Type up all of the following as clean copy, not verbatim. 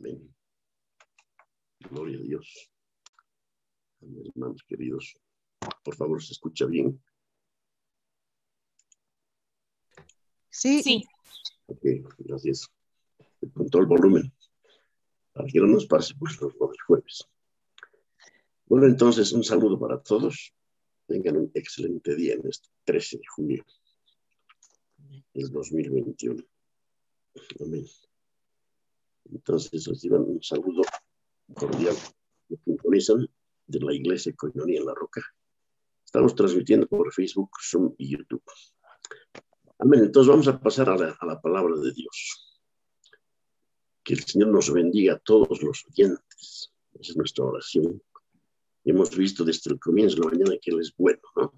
Amén. Gloria a Dios. Amén, hermanos queridos. Por favor, ¿se escucha bien? Sí. Sí. Ok, gracias. Con todo el volumen. Para que no nos pase pues los jueves. Bueno, entonces, un saludo para todos. Tengan un excelente día en este 13 de junio del 2021. Amén. Entonces, os digo un saludo cordial. Me sintonizan de la Iglesia Coinonía en La Roca. Estamos transmitiendo por Facebook, Zoom y YouTube. Amén. Entonces vamos a pasar a la palabra de Dios. Que el Señor nos bendiga a todos los oyentes. Esa es nuestra oración. Hemos visto desde el comienzo de la mañana que Él es bueno, ¿no?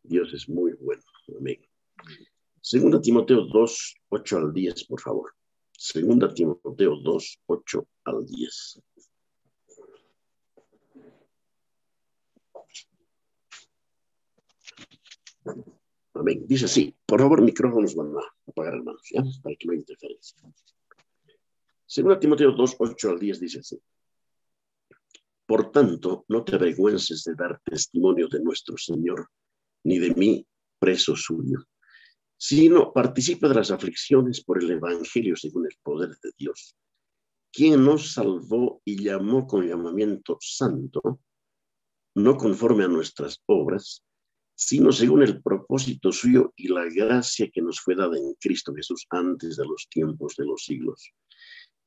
Dios es muy bueno. Amén. Segunda Timoteo 2, 8 al 10, por favor. Segunda Timoteo 2, 8 al 10. Amén. Dice así. Por favor, micrófonos van a apagar, hermanos, ¿ya? Para que no haya interferencia. Segunda Timoteo 2, 8 al 10 dice así. Por tanto, no te avergüences de dar testimonio de nuestro Señor, ni de mí, preso suyo, sino participa de las aflicciones por el Evangelio según el poder de Dios, quien nos salvó y llamó con llamamiento santo, no conforme a nuestras obras, sino según el propósito suyo y la gracia que nos fue dada en Cristo Jesús antes de los tiempos de los siglos,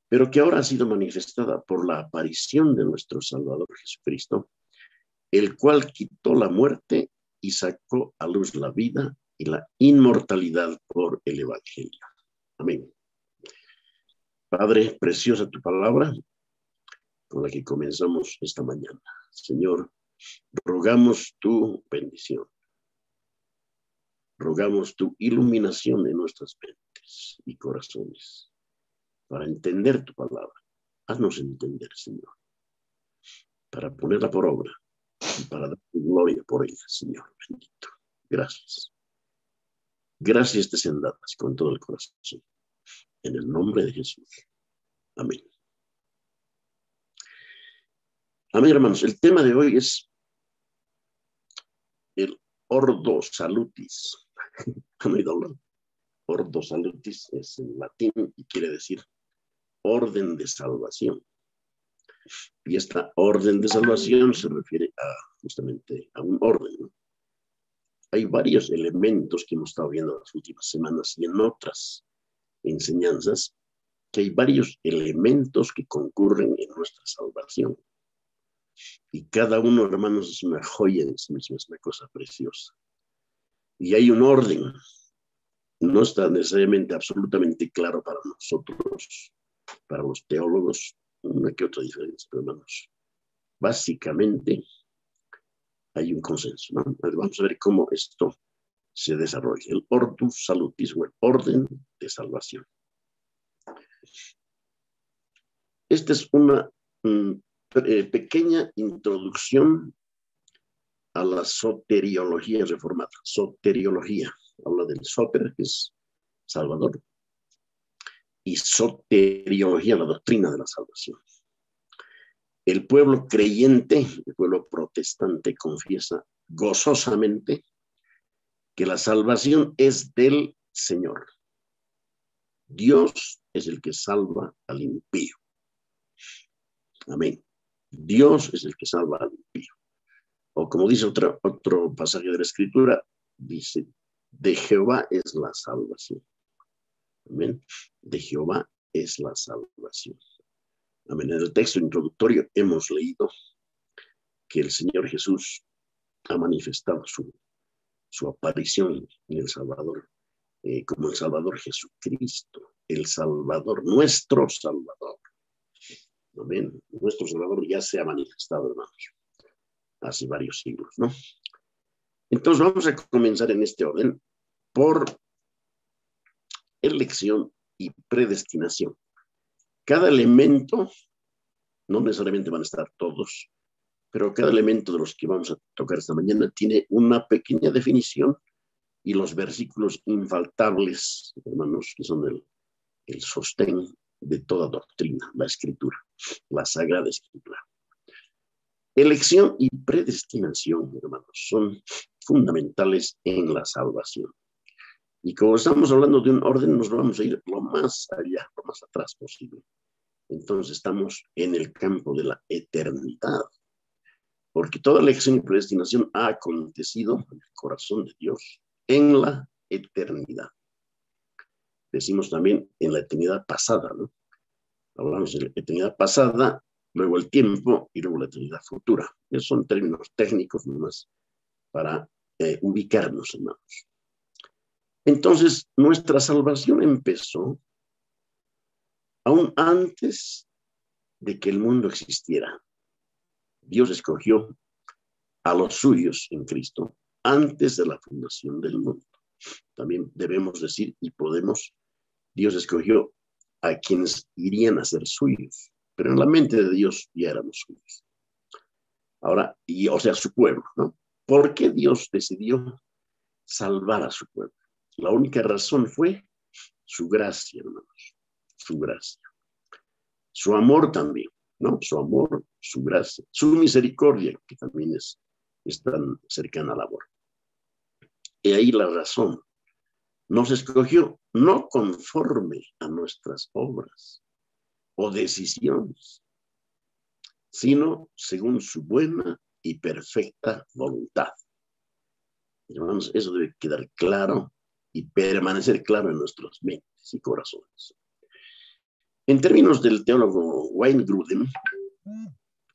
pero que ahora ha sido manifestada por la aparición de nuestro Salvador Jesucristo, el cual quitó la muerte y sacó a luz la vida y la inmortalidad por el Evangelio. Amén. Padre, preciosa tu palabra, con la que comenzamos esta mañana. Señor, rogamos tu bendición. Rogamos tu iluminación en nuestras mentes y corazones para entender tu palabra. Haznos entender, Señor, para ponerla por obra y para dar tu gloria por ella, Señor bendito. Gracias. Gracias te sean dadas con todo el corazón. En el nombre de Jesús. Amén. Amén, hermanos. El tema de hoy es el Ordo Salutis. ¿Han oído hablar? Ordo Salutis es en latín y quiere decir orden de salvación. Y esta orden de salvación se refiere justamente a un orden, ¿no? Hay varios elementos que hemos estado viendo en las últimas semanas y en otras enseñanzas, que hay varios elementos que concurren en nuestra salvación. Y cada uno, hermanos, es una joya en sí mismo, es una cosa preciosa. Y hay un orden. No está necesariamente absolutamente claro para nosotros, para los teólogos, una que otra diferencia, hermanos. Básicamente hay un consenso, ¿no? Vamos a ver cómo esto se desarrolla. El Ortus Salutis, o el orden de salvación. Esta es una pequeña introducción a la soteriología reformada. Soteriología. Habla del soter, que es Salvador, y soteriología, la doctrina de la salvación. El pueblo creyente, el pueblo protestante, confiesa gozosamente que la salvación es del Señor. Dios es el que salva al impío. Amén. Dios es el que salva al impío. O como dice otro pasaje de la Escritura, dice, de Jehová es la salvación. Amén. De Jehová es la salvación. Amén. En el texto introductorio hemos leído que el Señor Jesús ha manifestado su aparición en el Salvador, como el Salvador Jesucristo, el Salvador, nuestro Salvador. Amén. Nuestro Salvador ya se ha manifestado, hermanos, hace varios siglos, ¿no? Entonces vamos a comenzar en este orden por elección y predestinación. Cada elemento, no necesariamente van a estar todos, pero cada elemento de los que vamos a tocar esta mañana tiene una pequeña definición y los versículos infaltables, hermanos, que son el sostén de toda doctrina, la Escritura, la Sagrada Escritura. Elección y predestinación, hermanos, son fundamentales en la salvación. Y como estamos hablando de un orden, nos vamos a ir lo más allá, lo más atrás posible. Entonces estamos en el campo de la eternidad, porque toda elección y predestinación ha acontecido en el corazón de Dios en la eternidad. Decimos también en la eternidad pasada, ¿no? Hablamos de la eternidad pasada, luego el tiempo y luego la eternidad futura. Esos son términos técnicos nomás para ubicarnos, hermanos. Entonces, nuestra salvación empezó aún antes de que el mundo existiera. Dios escogió a los suyos en Cristo antes de la fundación del mundo. También debemos decir y podemos, Dios escogió a quienes irían a ser suyos, pero en la mente de Dios ya éramos suyos. Ahora, o sea, su pueblo, ¿no? ¿Por qué Dios decidió salvar a su pueblo? La única razón fue su gracia, hermanos, su gracia. Su amor también, ¿no? Su amor, su gracia, su misericordia, que también es tan cercana al amor. Y ahí la razón. Nos escogió no conforme a nuestras obras o decisiones, sino según su buena y perfecta voluntad. Hermanos, eso debe quedar claro y permanecer claro en nuestras mentes y corazones. En términos del teólogo Wayne Grudem,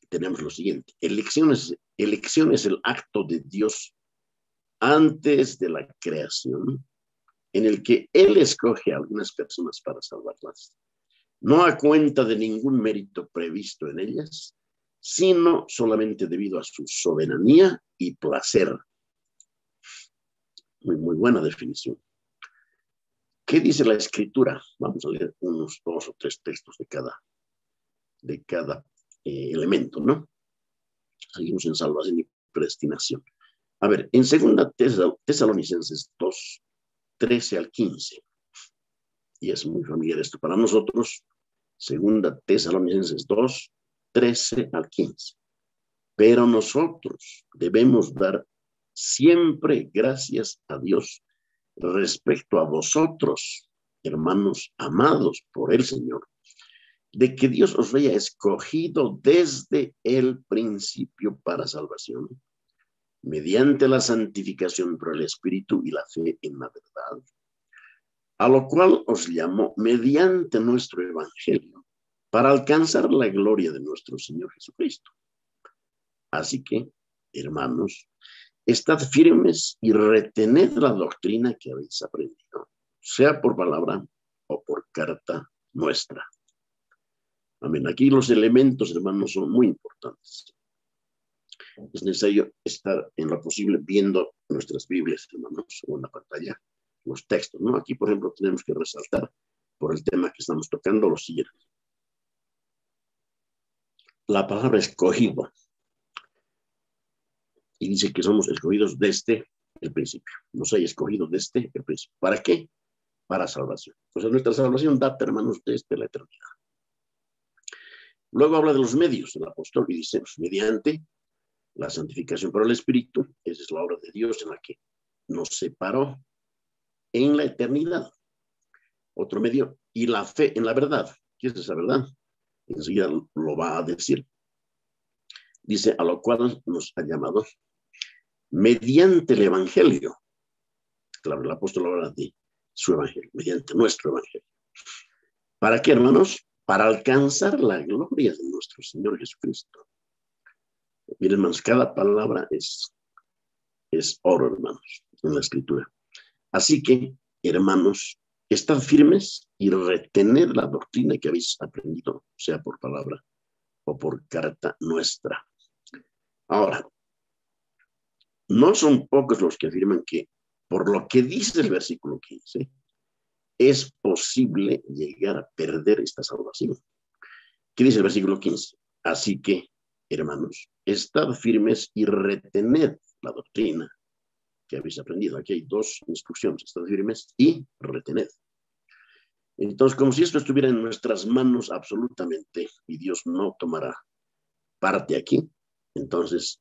tenemos lo siguiente: elección es el acto de Dios antes de la creación, en el que Él escoge a algunas personas para salvarlas, no a cuenta de ningún mérito previsto en ellas, sino solamente debido a su soberanía y placer. Muy buena definición. ¿Qué dice la Escritura? Vamos a leer unos 2 o 3 textos de cada elemento, ¿no? Seguimos en salvación y predestinación. A ver, en 2 Tesalonicenses 2, 13 al 15. Y es muy familiar esto para nosotros. 2 Tesalonicenses 2, 13 al 15. Pero nosotros debemos dar siempre gracias a Dios respecto a vosotros, hermanos amados por el Señor, de que Dios os haya escogido desde el principio para salvación, mediante la santificación por el Espíritu y la fe en la verdad, a lo cual os llamó mediante nuestro Evangelio, para alcanzar la gloria de nuestro Señor Jesucristo. Así que, hermanos, estad firmes y retened la doctrina que habéis aprendido, sea por palabra o por carta nuestra. Amén. Aquí los elementos, hermanos, son muy importantes. Es necesario estar en lo posible viendo nuestras Biblias, hermanos, o en la pantalla, los textos, ¿no? Aquí, por ejemplo, tenemos que resaltar, por el tema que estamos tocando, lo siguiente. La palabra escogido. Y dice que somos escogidos desde el principio. Nos hay escogido desde el principio. ¿Para qué? Para salvación. O sea, nuestra salvación data, hermanos, desde la eternidad. Luego habla de los medios del apóstol y dice, mediante la santificación por el Espíritu, esa es la obra de Dios en la que nos separó en la eternidad. Otro medio, y la fe en la verdad. ¿Qué es esa verdad? Enseguida lo va a decir. Dice, a lo cual nos ha llamado mediante el Evangelio. Claro, el apóstol habla de su Evangelio, mediante nuestro Evangelio. ¿Para qué, hermanos? Para alcanzar la gloria de nuestro Señor Jesucristo. Miren, hermanos, cada palabra es oro, hermanos, en la Escritura. Así que, hermanos, estad firmes y retened la doctrina que habéis aprendido, sea por palabra o por carta nuestra. Ahora, no son pocos los que afirman que, por lo que dice el versículo 15, es posible llegar a perder esta salvación. ¿Qué dice el versículo 15? Así que, hermanos, estad firmes y retened la doctrina que habéis aprendido. Aquí hay 2 instrucciones: estad firmes y retened. Entonces, como si esto estuviera en nuestras manos absolutamente y Dios no tomará parte aquí, entonces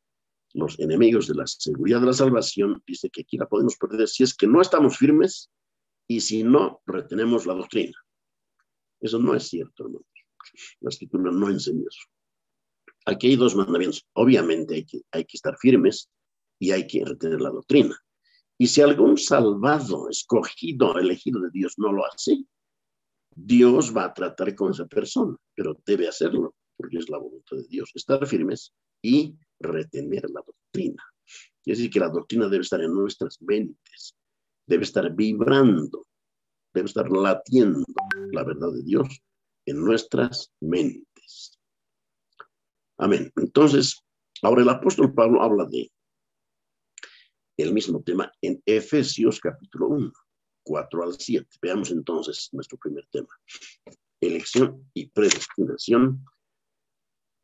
los enemigos de la seguridad de la salvación dice que aquí la podemos perder si es que no estamos firmes y si no retenemos la doctrina. Eso no es cierto, hermanos. La Escritura no enseña eso. Aquí hay dos mandamientos. Obviamente hay que estar firmes y hay que retener la doctrina. Y si algún salvado, escogido, elegido de Dios no lo hace, Dios va a tratar con esa persona, pero debe hacerlo porque es la voluntad de Dios. Estar firmes y retener la doctrina. Es decir, que la doctrina debe estar en nuestras mentes, debe estar vibrando, debe estar latiendo la verdad de Dios en nuestras mentes. Amén. Entonces, ahora el apóstol Pablo habla de el mismo tema en Efesios capítulo 1, 4 al 7. Veamos entonces nuestro primer tema. Elección y predestinación,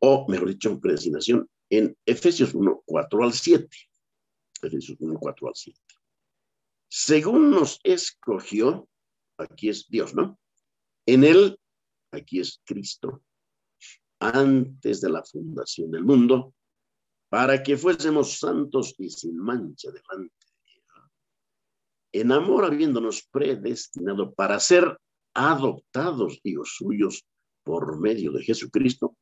o mejor dicho, predestinación en Efesios 1, 4 al 7. Efesios 1, 4 al 7. Según nos escogió, aquí es Dios, ¿no? En él, aquí es Cristo, antes de la fundación del mundo, para que fuésemos santos y sin mancha delante de Él. En amor, habiéndonos predestinado para ser adoptados hijos suyos por medio de Jesucristo,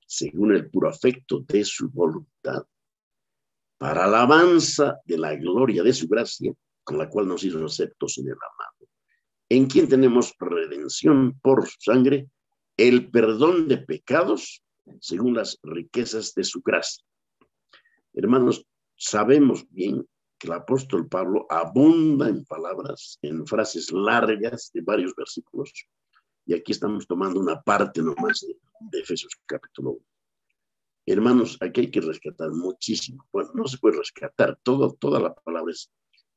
según el puro afecto de su voluntad, para alabanza de la gloria de su gracia, con la cual nos hizo aceptos en el amado, en quien tenemos redención por su sangre, el perdón de pecados, según las riquezas de su gracia. Hermanos, sabemos bien que el apóstol Pablo abunda en palabras, en frases largas de varios versículos, y aquí estamos tomando una parte nomás de Efesios capítulo 1. Hermanos, aquí hay que rescatar muchísimo. Bueno, no se puede rescatar, toda la palabra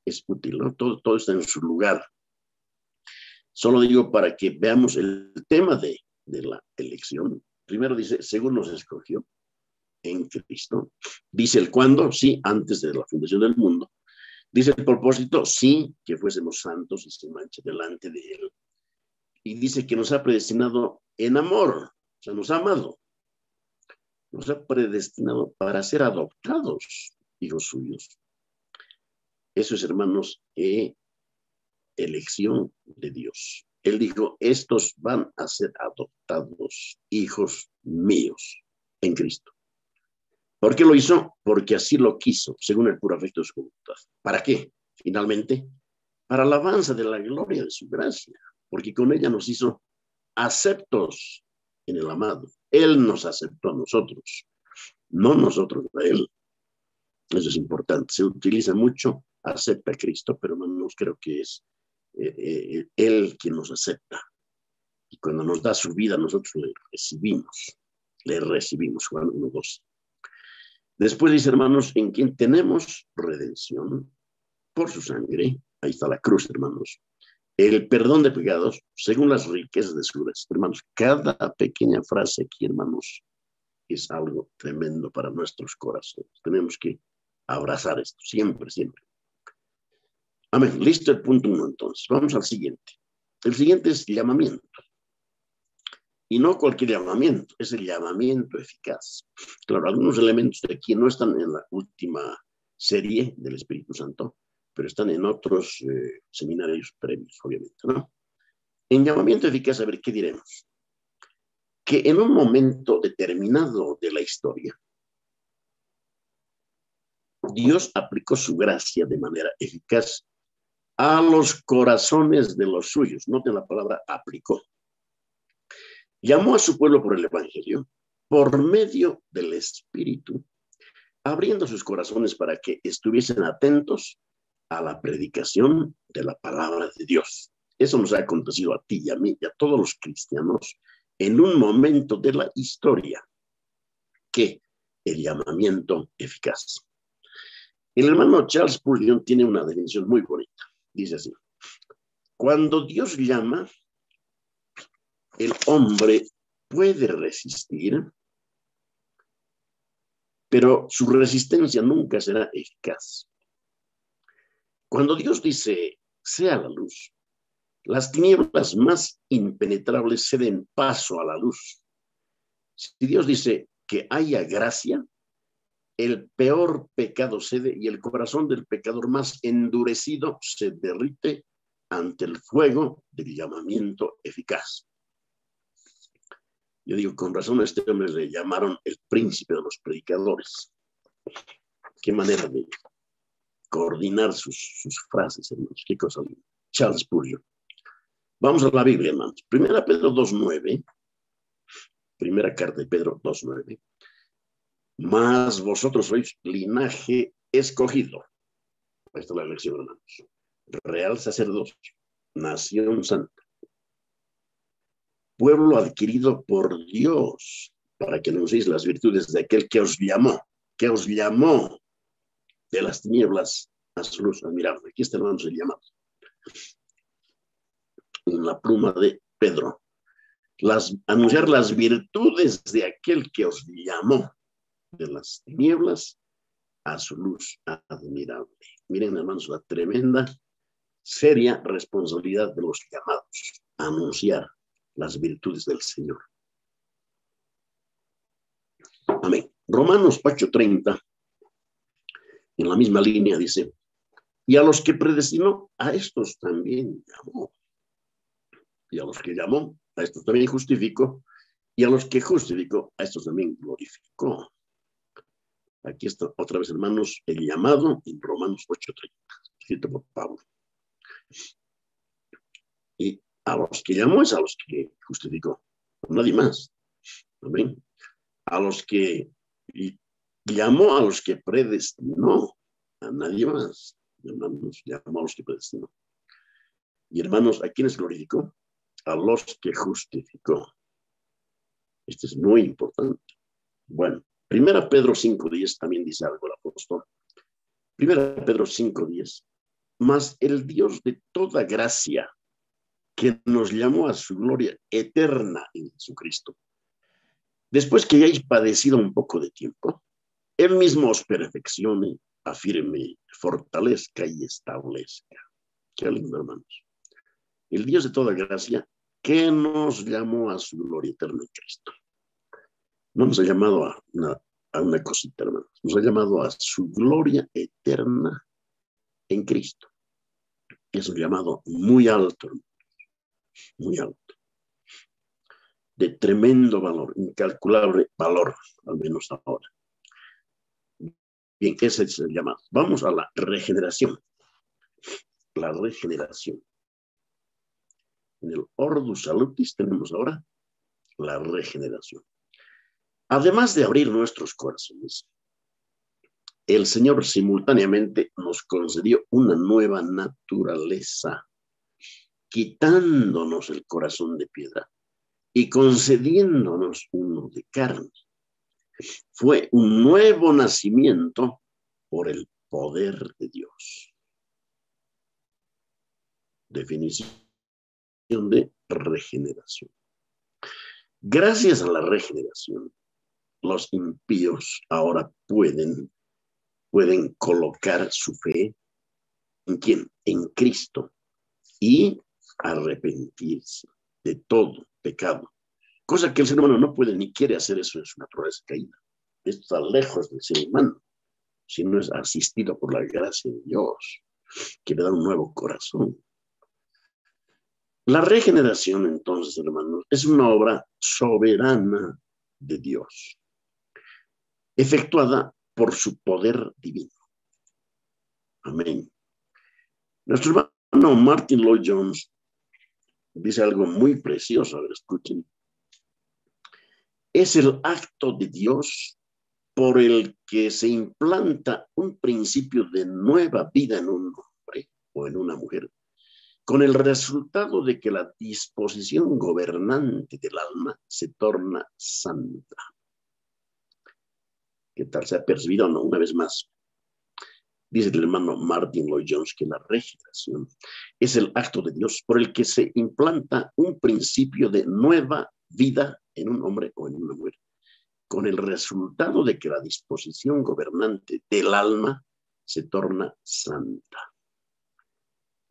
es útil, ¿no? Todo está en su lugar. Solo digo para que veamos el tema de la elección. Primero dice, según nos escogió en Cristo. Dice el cuándo, sí, antes de la fundación del mundo. Dice el propósito, sí, que fuésemos santos y sin mancha delante de Él. Y dice que nos ha predestinado en amor, o sea, nos ha amado. Nos ha predestinado para ser adoptados hijos suyos. Eso es, hermanos, elección de Dios. Él dijo, estos van a ser adoptados hijos míos en Cristo. ¿Por qué lo hizo? Porque así lo quiso, según el puro afecto de su voluntad. ¿Para qué? Finalmente, para alabanza de la gloria de su gracia, porque con ella nos hizo aceptos en el amado. Él nos aceptó a nosotros, no nosotros a Él. Eso es importante. Se utiliza mucho, acepta a Cristo, pero no creo que es Él quien nos acepta. Y cuando nos da su vida, nosotros le recibimos, Juan 1:12. Después dice, hermanos, en quien tenemos redención por su sangre. Ahí está la cruz, hermanos. El perdón de pecados según las riquezas de su gracia. Hermanos, cada pequeña frase aquí, hermanos, es algo tremendo para nuestros corazones. Tenemos que abrazar esto, siempre, siempre. Amén. Listo el punto 1, entonces. Vamos al siguiente. El siguiente es llamamiento. Y no cualquier llamamiento, es el llamamiento eficaz. Claro, algunos elementos de aquí no están en la última serie del Espíritu Santo, pero están en otros seminarios previos, obviamente, ¿no? En llamamiento eficaz, a ver, ¿qué diremos? Que en un momento determinado de la historia, Dios aplicó su gracia de manera eficaz a los corazones de los suyos. Noten la palabra aplicó. Llamó a su pueblo por el Evangelio, por medio del Espíritu, abriendo sus corazones para que estuviesen atentos a la predicación de la palabra de Dios. Eso nos ha acontecido a ti y a mí y a todos los cristianos en un momento de la historia, que el llamamiento eficaz. El hermano Charles Spurgeon tiene una definición muy bonita. Dice así: cuando Dios llama, el hombre puede resistir, pero su resistencia nunca será eficaz. Cuando Dios dice, sea la luz, Las tinieblas más impenetrables ceden paso a la luz. Si Dios dice que haya gracia, el peor pecado cede y el corazón del pecador más endurecido se derrite ante el fuego del llamamiento eficaz. Yo digo, con razón a este hombre le llamaron el príncipe de los predicadores. Qué manera de coordinar sus frases, hermanos. Qué cosa. Charles Spurgeon. Vamos a la Biblia, hermanos. Primera Pedro 2:9. Primera carta de Pedro 2:9. Mas vosotros sois linaje escogido. Ahí está la lección, hermanos. Real sacerdocio, nación santa, pueblo adquirido por Dios, para que anunciéis las virtudes de aquel que os llamó de las tinieblas a su luz admirable. Aquí está, hermanos, el llamado. En la pluma de Pedro. Anunciar las virtudes de aquel que os llamó de las tinieblas a su luz admirable. Miren, hermanos, la tremenda, seria responsabilidad de los llamados a anunciar las virtudes del Señor. Amén. Romanos 8:30, en la misma línea, dice: y a los que predestinó, a estos también llamó. Y a los que llamó, a estos también justificó. Y a los que justificó, a estos también glorificó. Aquí está otra vez, hermanos, el llamado en Romanos 8:30, escrito por Pablo. Y a los que llamó es a los que justificó, nadie más. Amén. A los que llamó, a los que predestinó, a nadie más. Hermanos, llamó a los que predestinó. Y hermanos, ¿a quiénes glorificó? A los que justificó. Esto es muy importante. Bueno, Primera Pedro 5:10 también dice algo el apóstol. Primera Pedro 5:10. Mas el Dios de toda gracia, que nos llamó a su gloria eterna en Jesucristo, después que hayáis padecido un poco de tiempo, Él mismo os perfeccione, afirme, fortalezca y establezca. Qué lindo, hermanos. El Dios de toda gracia, que nos llamó a su gloria eterna en Cristo. No nos ha llamado a una cosita, hermanos. Nos ha llamado a su gloria eterna en Cristo. Es un llamado muy alto, hermanos. Muy alto. De tremendo valor, incalculable valor, al menos ahora. Bien, ese es el llamado. Vamos a la regeneración. La regeneración. En el Ordo Salutis tenemos ahora la regeneración. Además de abrir nuestros corazones, el Señor simultáneamente nos concedió una nueva naturaleza, quitándonos el corazón de piedra y concediéndonos uno de carne. Fue un nuevo nacimiento por el poder de Dios. Definición de regeneración. Gracias a la regeneración, los impíos ahora pueden colocar su fe ¿en quién? En Cristo y arrepentirse de todo pecado. Cosa que el ser humano no puede ni quiere hacer eso en su naturaleza caída. Esto está lejos del ser humano, si no es asistido por la gracia de Dios, que le da un nuevo corazón. La regeneración, entonces, hermanos, es una obra soberana de Dios, efectuada por su poder divino. Amén. Nuestro hermano Martin Lloyd Jones dice algo muy precioso. A ver, escuchen. Es el acto de Dios por el que se implanta un principio de nueva vida en un hombre o en una mujer, con el resultado de que la disposición gobernante del alma se torna santa. ¿Qué tal? ¿Se ha percibido o no? Una vez más, dice el hermano Martin Lloyd Jones que la regeneración es el acto de Dios por el que se implanta un principio de nueva vida en un hombre o en una mujer, con el resultado de que la disposición gobernante del alma se torna santa.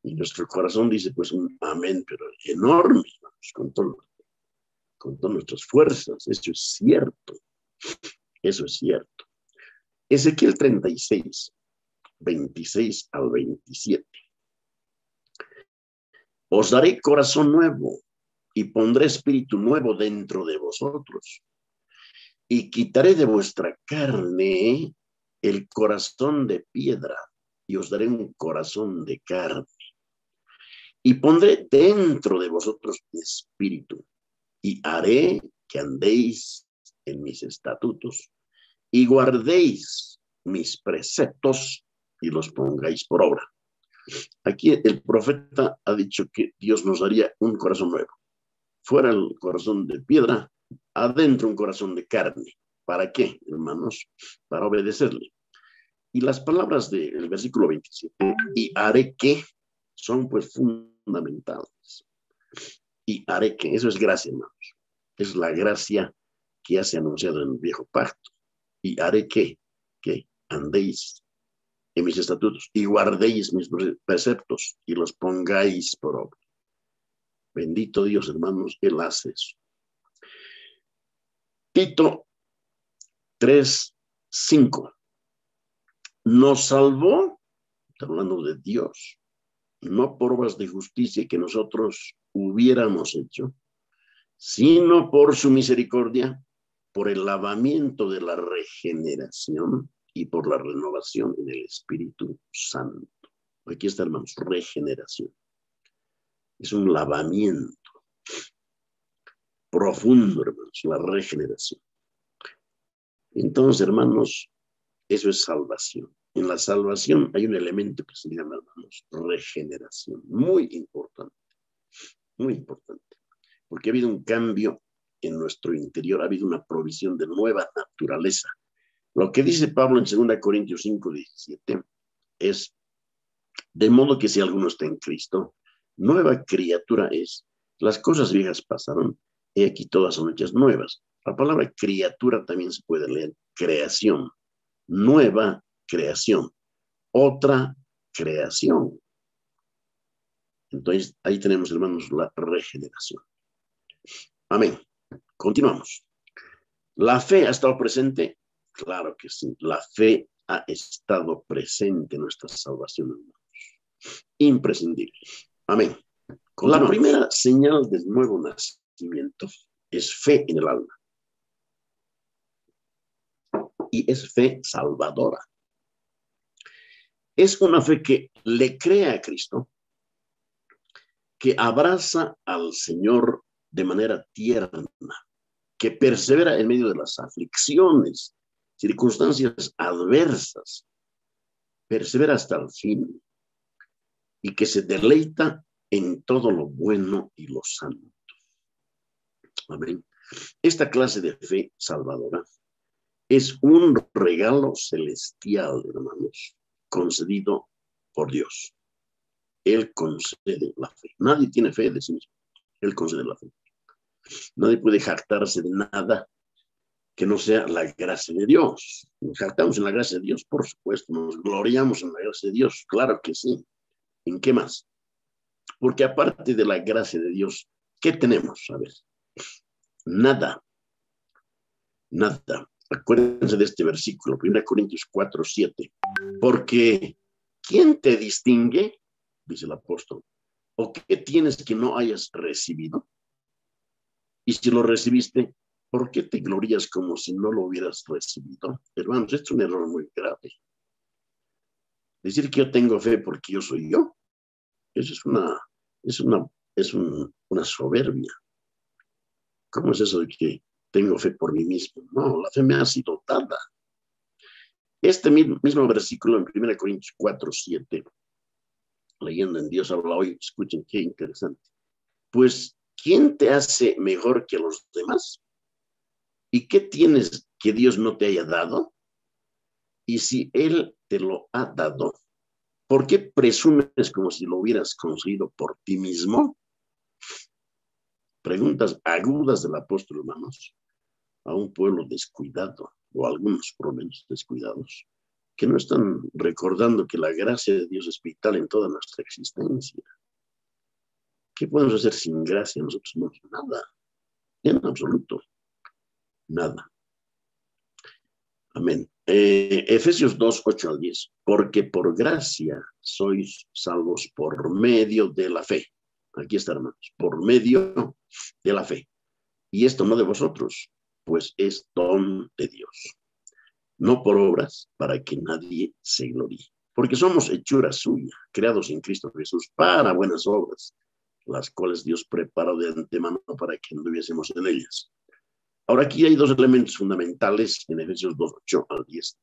Y nuestro corazón dice, pues, un amén, pero enorme, hermanos, con todas nuestras fuerzas. Eso es cierto. Eso es cierto. Ezequiel 36, 26 al 27. Os daré corazón nuevo y pondré espíritu nuevo dentro de vosotros. Y quitaré de vuestra carne el corazón de piedra y os daré un corazón de carne. Y pondré dentro de vosotros mi espíritu y haré que andéis en mis estatutos y guardéis mis preceptos y los pongáis por obra. Aquí el profeta ha dicho que Dios nos daría un corazón nuevo. Fuera el corazón de piedra, adentro un corazón de carne. ¿Para qué, hermanos? Para obedecerle. Y las palabras del versículo 27, y haré que, son pues fundamentales. Y haré que, eso es gracia, hermanos. Es la gracia que ya se ha anunciado en el viejo pacto. Y haré que andéis en mis estatutos y guardéis mis preceptos y los pongáis por obra. Bendito Dios, hermanos, Él hace eso. Tito 3:5. Nos salvó, está hablando de Dios, no por obras de justicia que nosotros hubiéramos hecho, sino por su misericordia, por el lavamiento de la regeneración y por la renovación en el Espíritu Santo. Aquí está, hermanos, regeneración. Es un lavamiento profundo, hermanos, la regeneración. Entonces, hermanos, eso es salvación. En la salvación hay un elemento que se llama, hermanos, regeneración. Muy importante, porque ha habido un cambio en nuestro interior, ha habido una provisión de nueva naturaleza. Lo que dice Pablo en 2 Corintios 5:17 es, de modo que si alguno está en Cristo, nueva criatura es, las cosas viejas pasaron, y aquí todas son hechas nuevas. La palabra criatura también se puede leer creación, nueva creación, otra creación. Entonces, ahí tenemos, hermanos, la regeneración. Amén. Continuamos. ¿La fe ha estado presente? Claro que sí. La fe ha estado presente en nuestra salvación, hermanos. Imprescindible. Amén. La primera señal del nuevo nacimiento es fe en el alma. Y es fe salvadora. Es una fe que le cree a Cristo, que abraza al Señor de manera tierna, que persevera en medio de las aflicciones, circunstancias adversas, persevera hasta el fin y que se deleita en todo lo bueno y lo santo. Amén. Esta clase de fe salvadora es un regalo celestial, hermanos, concedido por Dios. Él concede la fe. Nadie tiene fe de sí mismo. Él concede la fe. Nadie puede jactarse de nada que no sea la gracia de Dios. Nos jactamos en la gracia de Dios, por supuesto. Nos gloriamos en la gracia de Dios, claro que sí. ¿En qué más? Porque aparte de la gracia de Dios, ¿qué tenemos? A ver, nada. Nada. Acuérdense de este versículo, 1 Corintios 4:7. Porque ¿quién te distingue? Dice el apóstol. ¿O qué tienes que no hayas recibido? Y si lo recibiste, ¿por qué te glorías como si no lo hubieras recibido? Hermanos, esto es un error muy grave. Decir que yo tengo fe porque yo soy yo, eso es una soberbia. ¿Cómo es eso de que tengo fe por mí mismo? No, la fe me ha sido dada. Este mismo versículo en 1 Corintios 4:7, leyendo en Dios habla hoy, escuchen qué interesante. Pues, ¿quién te hace mejor que los demás? ¿Y qué tienes que Dios no te haya dado? Y si Él te lo ha dado, ¿por qué presumes como si lo hubieras conseguido por ti mismo? Preguntas agudas del apóstol, hermanos, a un pueblo descuidado, o algunos por lo menos descuidados. que no están recordando que la gracia de Dios es vital en toda nuestra existencia. ¿Qué podemos hacer sin gracia? Nosotros no, nada, en absoluto, nada. Amén. Efesios 2, 8 al 10. Porque por gracia sois salvos por medio de la fe. Aquí está, hermanos, por medio de la fe. Y esto no de vosotros, pues es don de Dios. No por obras, para que nadie se gloríe. Porque somos hechura suya, creados en Cristo Jesús para buenas obras, las cuales Dios preparó de antemano para que anduviésemos en ellas. Ahora aquí hay dos elementos fundamentales en Efesios 2, 8 al 10.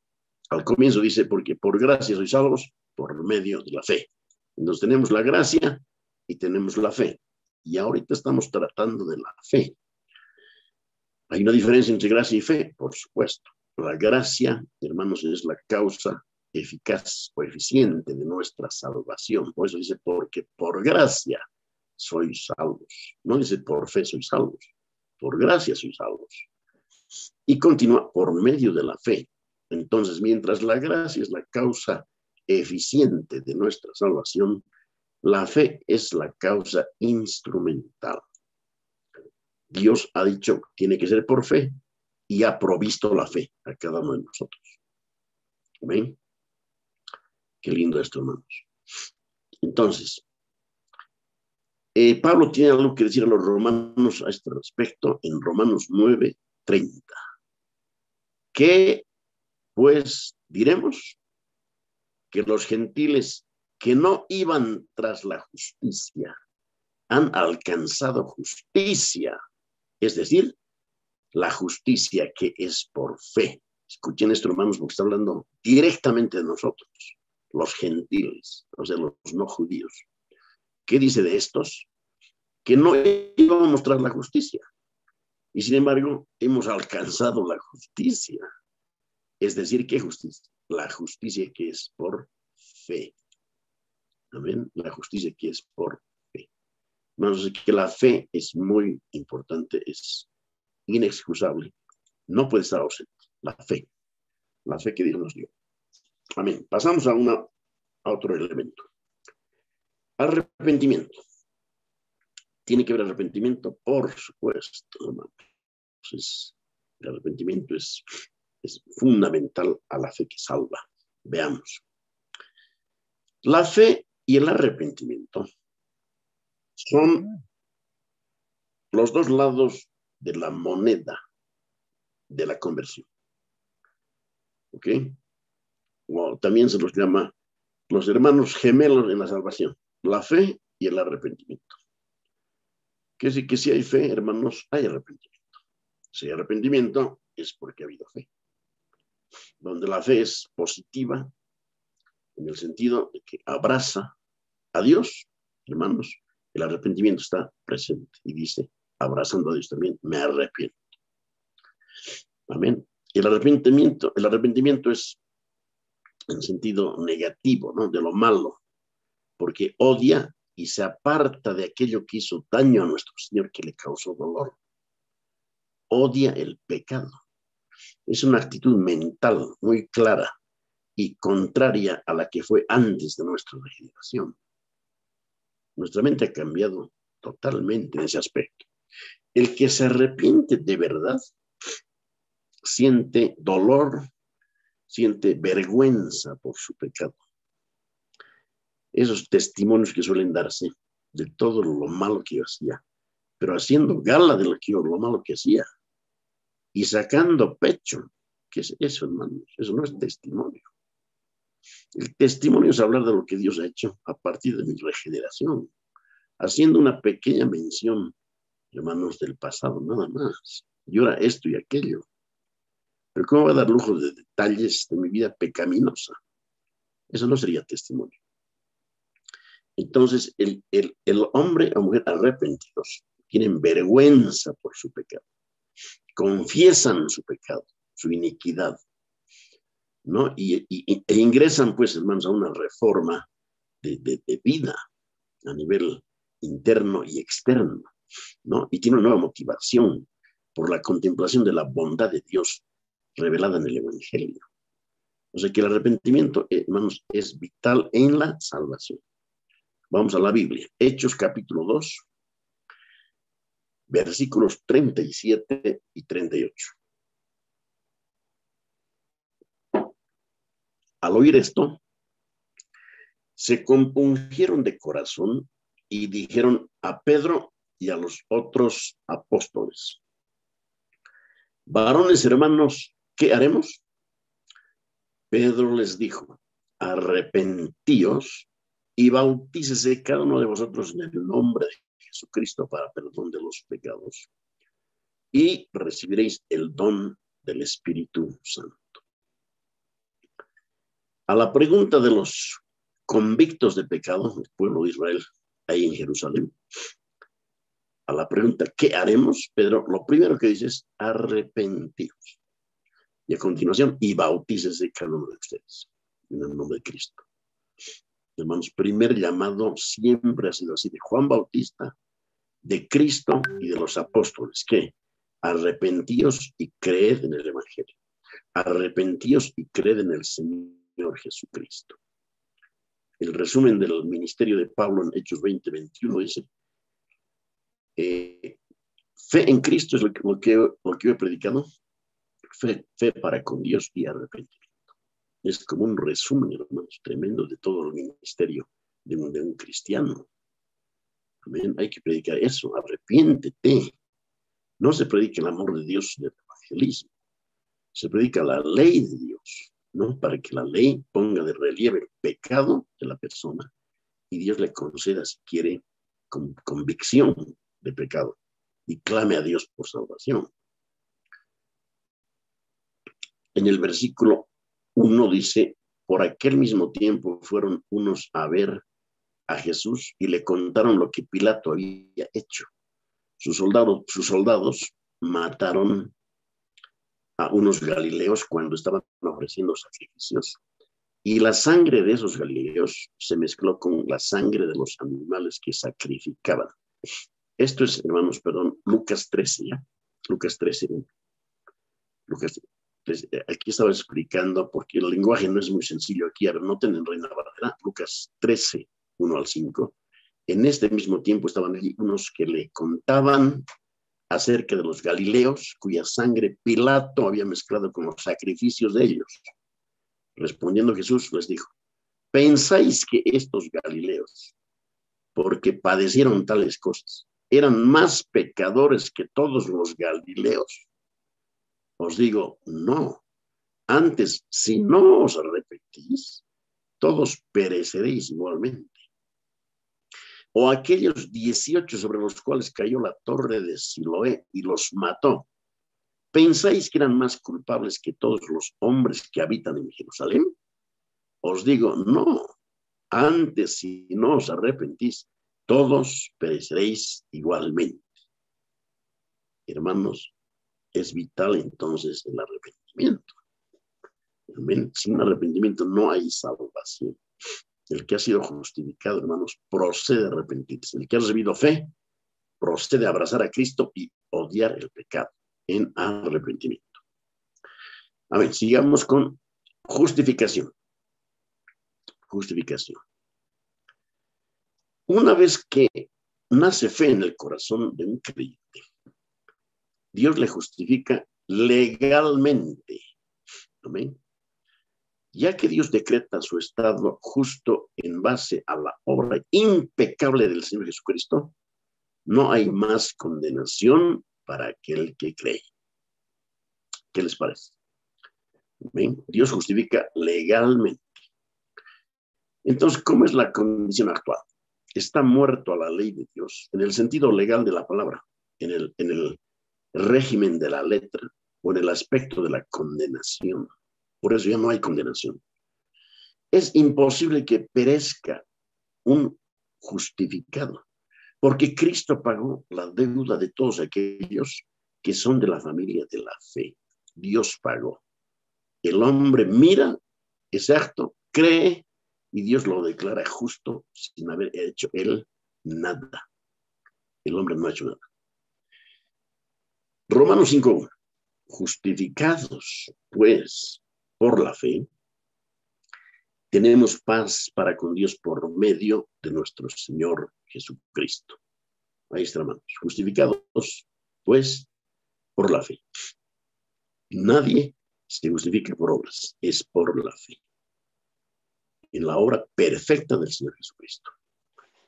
Al comienzo dice, porque por gracia sois salvos por medio de la fe. Entonces tenemos la gracia y tenemos la fe. Y ahorita estamos tratando de la fe. Hay una diferencia entre gracia y fe, por supuesto. La gracia, hermanos, es la causa eficaz o eficiente de nuestra salvación. Por eso dice, porque por gracia sois salvos. No dice por fe sois salvos. Por gracia sois salvos. Y continúa por medio de la fe. Entonces, mientras la gracia es la causa eficiente de nuestra salvación, la fe es la causa instrumental. Dios ha dicho, tiene que ser por fe, y ha provisto la fe a cada uno de nosotros. ¿Ven? Qué lindo esto, hermanos. Entonces, Pablo tiene algo que decir a los romanos a este respecto en Romanos 9:30. ¿Qué, pues, diremos? Que los gentiles que no iban tras la justicia han alcanzado justicia, es decir, la justicia que es por fe. Escuchen esto, hermanos, porque está hablando directamente de nosotros, los gentiles, o sea, los no judíos. ¿Qué dice de estos? Que no íbamos tras la justicia. Y sin embargo, hemos alcanzado la justicia. Es decir, ¿qué justicia? La justicia que es por fe. Amén. La justicia que es por fe. Hermanos, que la fe es muy importante, es inexcusable. No puede estar ausente. La fe que Dios nos dio. Amén. Pasamos a otro elemento. Arrepentimiento. Tiene que haber arrepentimiento, por supuesto, hermanos. Entonces, el arrepentimiento es fundamental a la fe que salva. Veamos. La fe y el arrepentimiento son los dos lados de la moneda de la conversión. ¿Ok? O también se los llama los hermanos gemelos en la salvación, la fe y el arrepentimiento. Que sí que si hay fe, hermanos, hay arrepentimiento. Si hay arrepentimiento, es porque ha habido fe. Donde la fe es positiva, en el sentido de que abraza a Dios, hermanos, el arrepentimiento está presente y dice, abrazando a Dios también, me arrepiento. Amén. El arrepentimiento es en sentido negativo, ¿no? De lo malo, porque odia y se aparta de aquello que hizo daño a nuestro Señor, que le causó dolor. Odia el pecado. Es una actitud mental muy clara y contraria a la que fue antes de nuestra regeneración. Nuestra mente ha cambiado totalmente en ese aspecto. El que se arrepiente de verdad siente dolor, siente vergüenza por su pecado. Esos testimonios que suelen darse de todo lo malo que yo hacía, pero haciendo gala de lo malo que hacía y sacando pecho. ¿Qué es eso, hermanos? Eso no es testimonio. El testimonio es hablar de lo que Dios ha hecho a partir de mi regeneración, haciendo una pequeña mención, hermanos, del pasado, nada más. Y ahora esto y aquello. Pero ¿cómo va a dar lujo de detalles de mi vida pecaminosa? Eso no sería testimonio. Entonces, el hombre o mujer arrepentidos tienen vergüenza por su pecado. Confiesan su pecado, su iniquidad, ¿no? E ingresan, pues, hermanos, a una reforma de vida a nivel interno y externo, ¿no? Y tiene una nueva motivación por la contemplación de la bondad de Dios revelada en el Evangelio. O sea que el arrepentimiento, hermanos, es vital en la salvación. Vamos a la Biblia. Hechos capítulo 2, versículos 37 y 38. Al oír esto, se compungieron de corazón y dijeron a Pedro y a los otros apóstoles: varones hermanos, ¿qué haremos? Pedro les dijo: arrepentíos y bautícese cada uno de vosotros en el nombre de Jesucristo para perdón de los pecados, y recibiréis el don del Espíritu Santo. A la pregunta de los convictos de pecado del pueblo de Israel ahí en Jerusalén, a la pregunta ¿qué haremos? Pedro lo primero que dice es: arrepentíos. Y a continuación, y bautícese cada uno de ustedes en el nombre de Cristo. Hermanos, primer llamado siempre ha sido así, de Juan Bautista, de Cristo y de los apóstoles, que arrepentíos y creed en el Evangelio. Arrepentíos y creed en el Señor Jesucristo. El resumen del ministerio de Pablo en Hechos 20-21 dice: fe en Cristo es lo que yo he predicado, fe para con Dios y arrepentimiento. Es como un resumen, hermanos, tremendo de todo el ministerio de un cristiano. Amén. Hay que predicar eso: arrepiéntete. No se predica el amor de Dios del evangelismo, se predica la ley de Dios, ¿no? Para que la ley ponga de relieve el pecado de la persona y Dios le conceda, si quiere, convicción de pecado y clame a Dios por salvación. En el versículo 1 dice: por aquel mismo tiempo fueron unos a ver a Jesús y le contaron lo que Pilato había hecho. Sus soldados mataron a unos galileos cuando estaban ofreciendo sacrificios, y la sangre de esos galileos se mezcló con la sangre de los animales que sacrificaban. Esto es, hermanos, Lucas 13, ¿ya? Lucas 13. Lucas 13. Aquí estaba explicando, porque el lenguaje no es muy sencillo aquí. A ver, noten en Reina Valera, Lucas 13, 1-5. En este mismo tiempo estaban allí unos que le contaban acerca de los galileos, cuya sangre Pilato había mezclado con los sacrificios de ellos. Respondiendo Jesús les dijo: ¿pensáis que estos galileos, porque padecieron tales cosas, eran más pecadores que todos los galileos? Os digo, no. Antes, si no os arrepentís, todos pereceréis igualmente. O aquellos 18 sobre los cuales cayó la torre de Siloé y los mató, ¿pensáis que eran más culpables que todos los hombres que habitan en Jerusalén? Os digo, no. Antes, si no os arrepentís, todos pereceréis igualmente. Hermanos, es vital entonces el arrepentimiento. Amén. Sin arrepentimiento no hay salvación. El que ha sido justificado, hermanos, procede a arrepentirse. El que ha recibido fe, procede a abrazar a Cristo y odiar el pecado en arrepentimiento. Amén. Sigamos con justificación. Justificación. Una vez que nace fe en el corazón de un creyente, Dios le justifica legalmente. Amén. Ya que Dios decreta su estado justo en base a la obra impecable del Señor Jesucristo, no hay más condenación para aquel que cree. ¿Qué les parece? Amén. Dios justifica legalmente. Entonces, ¿cómo es la condición actual? Está muerto a la ley de Dios en el sentido legal de la palabra, en el régimen de la letra o en el aspecto de la condenación. Por eso ya no hay condenación. Es imposible que perezca un justificado, porque Cristo pagó la deuda de todos aquellos que son de la familia de la fe. Dios pagó. El hombre mira ese acto, cree, y Dios lo declara justo sin haber hecho él nada. El hombre no ha hecho nada. Romanos 5:1. Justificados, pues, por la fe, tenemos paz para con Dios por medio de nuestro Señor Jesucristo. Ahí está, hermanos. Justificados, pues, por la fe. Nadie se justifica por obras, es por la fe. En la obra perfecta del Señor Jesucristo.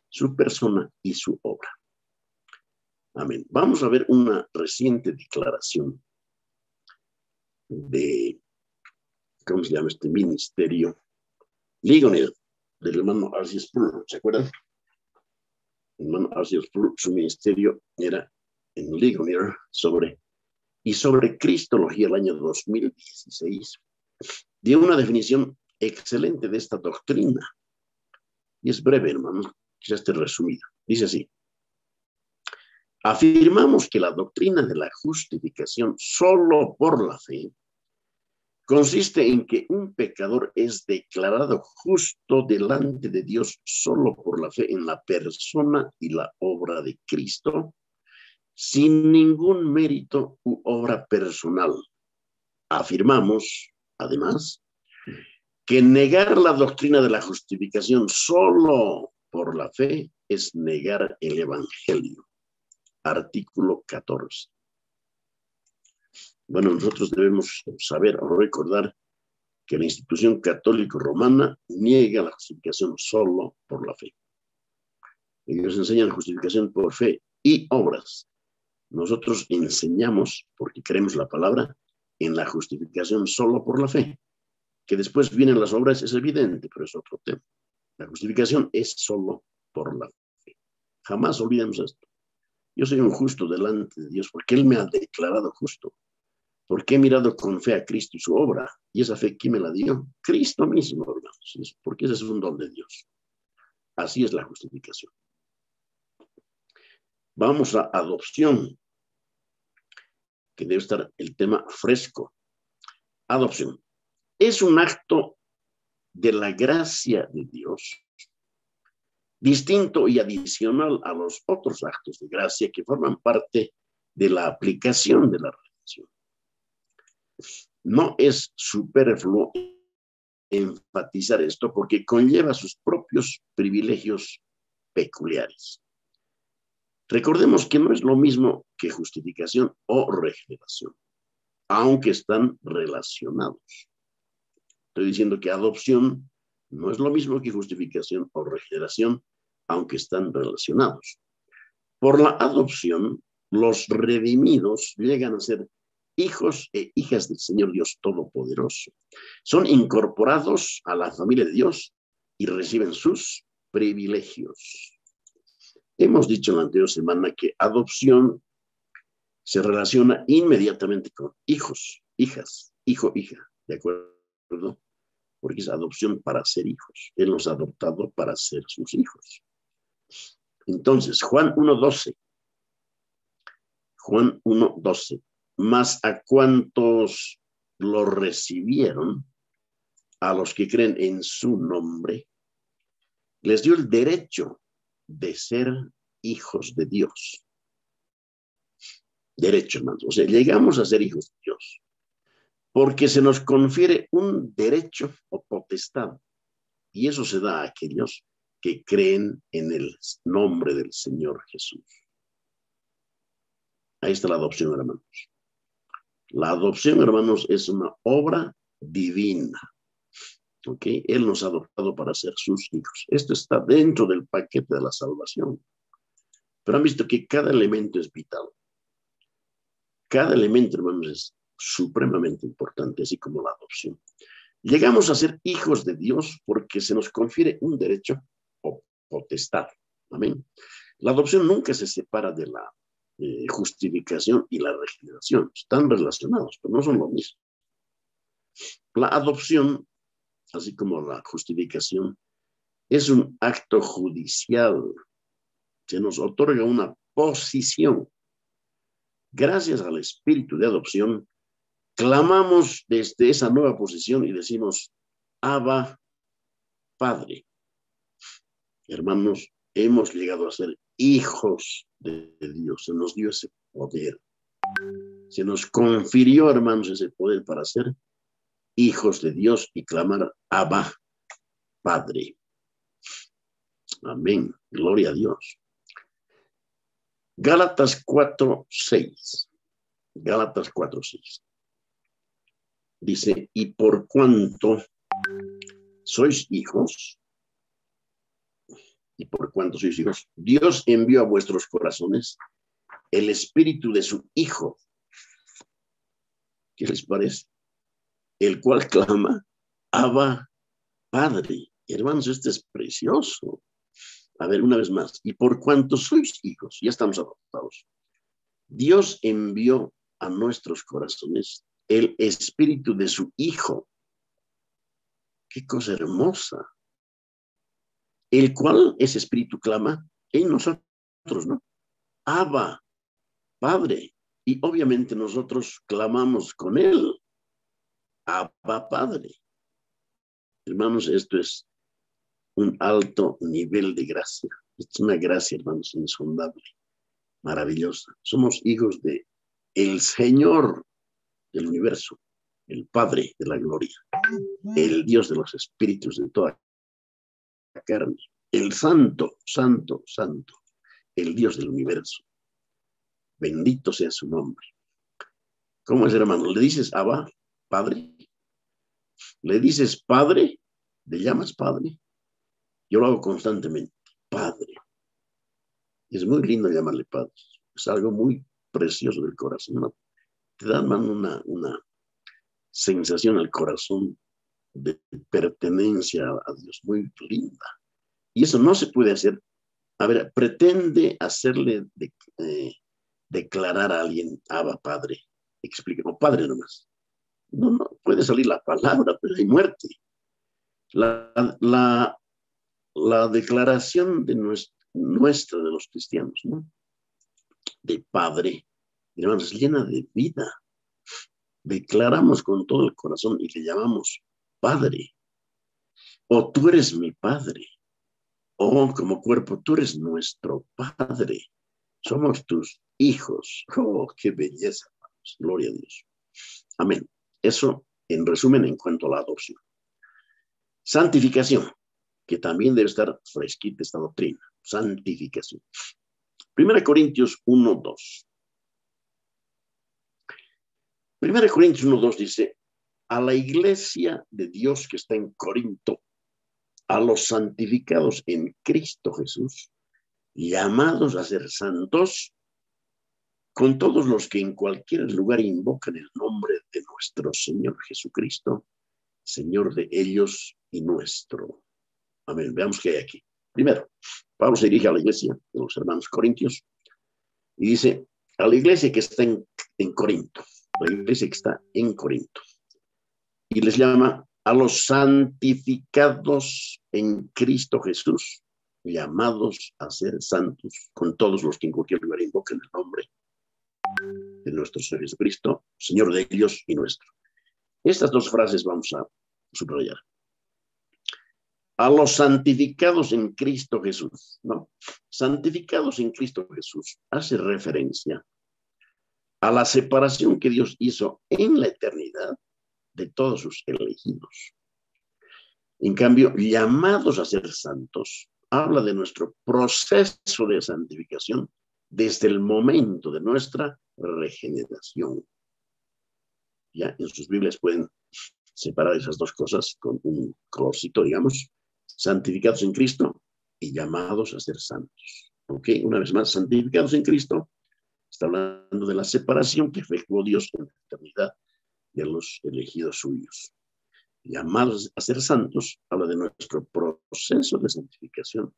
Su persona y su obra. Amén. Vamos a ver una reciente declaración de, ¿cómo se llama este ministerio? Ligonier, del hermano R.C. Sproul, ¿se acuerdan? El hermano R.C. Sproul, su ministerio era en Ligonier sobre Cristología el año 2016. Dio una definición excelente de esta doctrina. Y es breve, hermano, quizás esté resumida. Dice así. Afirmamos que la doctrina de la justificación solo por la fe consiste en que un pecador es declarado justo delante de Dios solo por la fe en la persona y la obra de Cristo, sin ningún mérito u obra personal. Afirmamos, además, que negar la doctrina de la justificación solo por la fe es negar el Evangelio. Artículo 14. Bueno, nosotros debemos saber o recordar que la institución católica romana niega la justificación solo por la fe. Ellos enseñan la justificación por fe y obras. Nosotros enseñamos, porque creemos la palabra, en la justificación solo por la fe. Que después vienen las obras es evidente, pero es otro tema. La justificación es solo por la fe. Jamás olvidemos esto. Yo soy un justo delante de Dios porque Él me ha declarado justo. Porque he mirado con fe a Cristo y su obra. Y esa fe, ¿quién me la dio? Cristo mismo, hermanos. Porque ese es un don de Dios. Así es la justificación. Vamos a adopción, que debe estar el tema fresco. Adopción. Es un acto de la gracia de Dios, distinto y adicional a los otros actos de gracia que forman parte de la aplicación de la redención. No es superfluo enfatizar esto porque conlleva sus propios privilegios peculiares. Recordemos que no es lo mismo que justificación o regeneración, aunque están relacionados. Estoy diciendo que adopción no es lo mismo que justificación o regeneración, aunque están relacionados. Por la adopción, los redimidos llegan a ser hijos e hijas del Señor Dios Todopoderoso. Son incorporados a la familia de Dios y reciben sus privilegios. Hemos dicho en la anterior semana que adopción se relaciona inmediatamente con hijos, hijas, hijo, hija, ¿de acuerdo? Porque es adopción para ser hijos. Él nos ha adoptado para ser sus hijos. Entonces, Juan 1:12. Juan 1:12. Mas a cuantos lo recibieron, a los que creen en su nombre, les dio el derecho de ser hijos de Dios. Derecho, hermanos. O sea, llegamos a ser hijos de Dios porque se nos confiere un derecho o potestad. Y eso se da a aquellos que creen en el nombre del Señor Jesús. Ahí está la adopción, hermanos. La adopción, hermanos, es una obra divina. ¿Ok? Él nos ha adoptado para ser sus hijos. Esto está dentro del paquete de la salvación. Pero han visto que cada elemento es vital. Cada elemento, hermanos, es supremamente importante, así como la adopción. Llegamos a ser hijos de Dios porque se nos confiere un derecho o potestad. Amén. La adopción nunca se separa de la justificación y la regeneración. Están relacionados, pero no son lo mismo. La adopción, así como la justificación, es un acto judicial. Se nos otorga una posición. Gracias al espíritu de adopción, clamamos desde esa nueva posición y decimos, Abba, Padre. Hermanos, hemos llegado a ser hijos de Dios. Se nos dio ese poder. Se nos confirió, hermanos, ese poder para ser hijos de Dios y clamar, Abba, Padre. Amén. Gloria a Dios. Gálatas 4:6. Gálatas 4:6. Dice, y por cuanto sois hijos, Dios envió a vuestros corazones el espíritu de su Hijo. ¿Qué les parece? El cual clama, Abba, Padre. Hermanos, este es precioso. A ver, una vez más. Y por cuanto sois hijos, ya estamos adoptados. Dios envió a nuestros corazones el espíritu de su Hijo. Qué cosa hermosa. El cual ese espíritu clama en nosotros, ¿no? Abba, Padre. Y obviamente nosotros clamamos con él. Abba, Padre. Hermanos, esto es un alto nivel de gracia. Es una gracia, hermanos, insondable, maravillosa. Somos hijos de el Señor del universo, el Padre de la gloria, el Dios de los espíritus de toda la carne, el Santo, Santo, Santo, el Dios del universo. Bendito sea su nombre. ¿Cómo es, hermano? ¿Le dices Abba, Padre? ¿Le dices Padre? ¿Le llamas Padre? Yo lo hago constantemente. Padre. Es muy lindo llamarle Padre. Es algo muy precioso del corazón, ¿no? Te da, hermano, una sensación al corazón de pertenencia a Dios muy linda. Y eso no se puede hacer. A ver, pretende hacerle declarar a alguien, Abba, Padre. Explique, no, Padre nomás. No puede salir la palabra, pero hay muerte. La declaración de nuestra de los cristianos, ¿no? De Padre, hermanos, es llena de vida. Declaramos con todo el corazón y le llamamos Padre. O tú eres mi Padre. O como cuerpo, tú eres nuestro Padre. Somos tus hijos. Oh, qué belleza, hermanos. Gloria a Dios. Amén. Eso, en resumen, en cuanto a la adopción. Santificación, que también debe estar fresquita esta doctrina. Santificación. 1 Corintios 1:2. 1 Corintios 1:2 dice, a la iglesia de Dios que está en Corinto, a los santificados en Cristo Jesús, llamados a ser santos, con todos los que en cualquier lugar invocan el nombre de nuestro Señor Jesucristo, Señor de ellos y nuestro. Amén. Veamos qué hay aquí. Primero, Pablo se dirige a la iglesia de los hermanos corintios y dice, a la iglesia que está en Corinto, la iglesia que está en Corinto, y les llama a los santificados en Cristo Jesús, llamados a ser santos, con todos los que en cualquier lugar invoquen el nombre de nuestro Señor Jesucristo, Señor de ellos y nuestro. Estas dos frases vamos a subrayar. A los santificados en Cristo Jesús, ¿no? Santificados en Cristo Jesús hace referencia a la separación que Dios hizo en la eternidad de todos sus elegidos. En cambio, llamados a ser santos, habla de nuestro proceso de santificación desde el momento de nuestra regeneración. Ya en sus Biblias pueden separar esas dos cosas con un colorcito, digamos, santificados en Cristo y llamados a ser santos. ¿Ok? Una vez más, santificados en Cristo, está hablando de la separación que efectuó Dios en la eternidad de los elegidos suyos. Llamados a ser santos, habla de nuestro proceso de santificación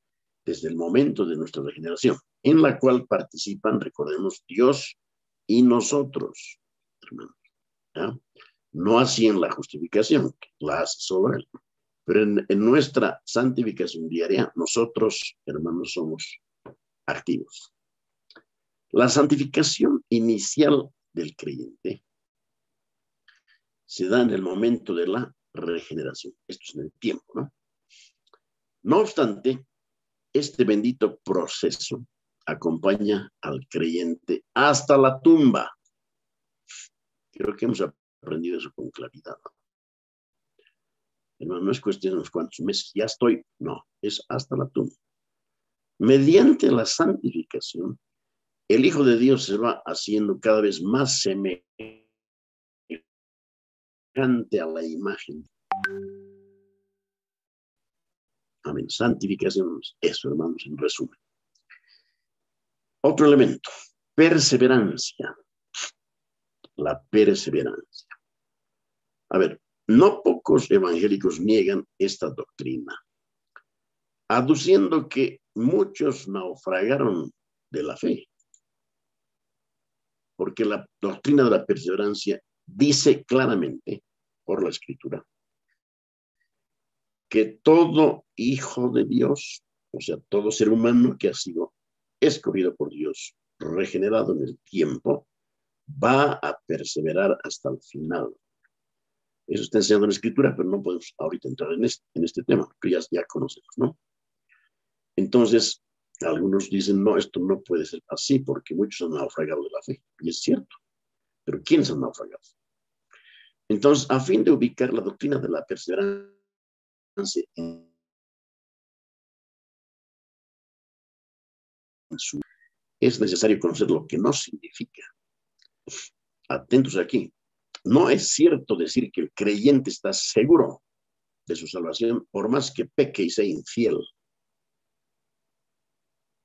desde el momento de nuestra regeneración, en la cual participan, recordemos, Dios y nosotros, hermanos. ¿Ya? No así en la justificación, que la hace solo Él, pero en nuestra santificación diaria, nosotros, hermanos, somos activos. La santificación inicial del creyente se da en el momento de la regeneración. Esto es en el tiempo, ¿no? No obstante, este bendito proceso acompaña al creyente hasta la tumba. Creo que hemos aprendido eso con claridad. Hermano, no es cuestión de unos cuantos meses, ya estoy, no, es hasta la tumba. Mediante la santificación, el Hijo de Dios se va haciendo cada vez más semejante a la imagen. Amén. Santificación, eso, hermanos, en resumen. Otro elemento, perseverancia. La perseverancia. A ver, no pocos evangélicos niegan esta doctrina, aduciendo que muchos naufragaron de la fe, porque la doctrina de la perseverancia dice claramente, por la Escritura, que todo hijo de Dios, o sea, todo ser humano que ha sido escogido por Dios, regenerado en el tiempo, va a perseverar hasta el final. Eso está enseñando en la Escritura, pero no podemos ahorita entrar en este tema, que ya conocemos, ¿no? Entonces, algunos dicen, no, esto no puede ser así, porque muchos han naufragado de la fe, y es cierto, pero ¿quiénes han naufragado? Entonces, a fin de ubicar la doctrina de la perseverancia es necesario conocer lo que no significa. Atentos aquí. No es cierto decir que el creyente está seguro de su salvación por más que peque y sea infiel.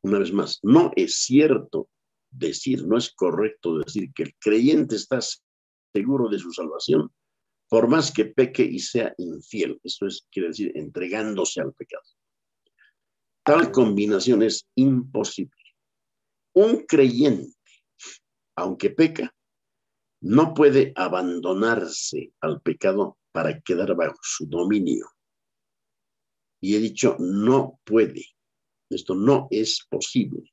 Una vez más, no es cierto decir, no es correcto decir que el creyente está seguro de su salvación por más que peque y sea infiel. Esto quiere decir entregándose al pecado. Tal combinación es imposible. Un creyente, aunque peca, no puede abandonarse al pecado para quedar bajo su dominio. Y he dicho, no puede. Esto no es posible.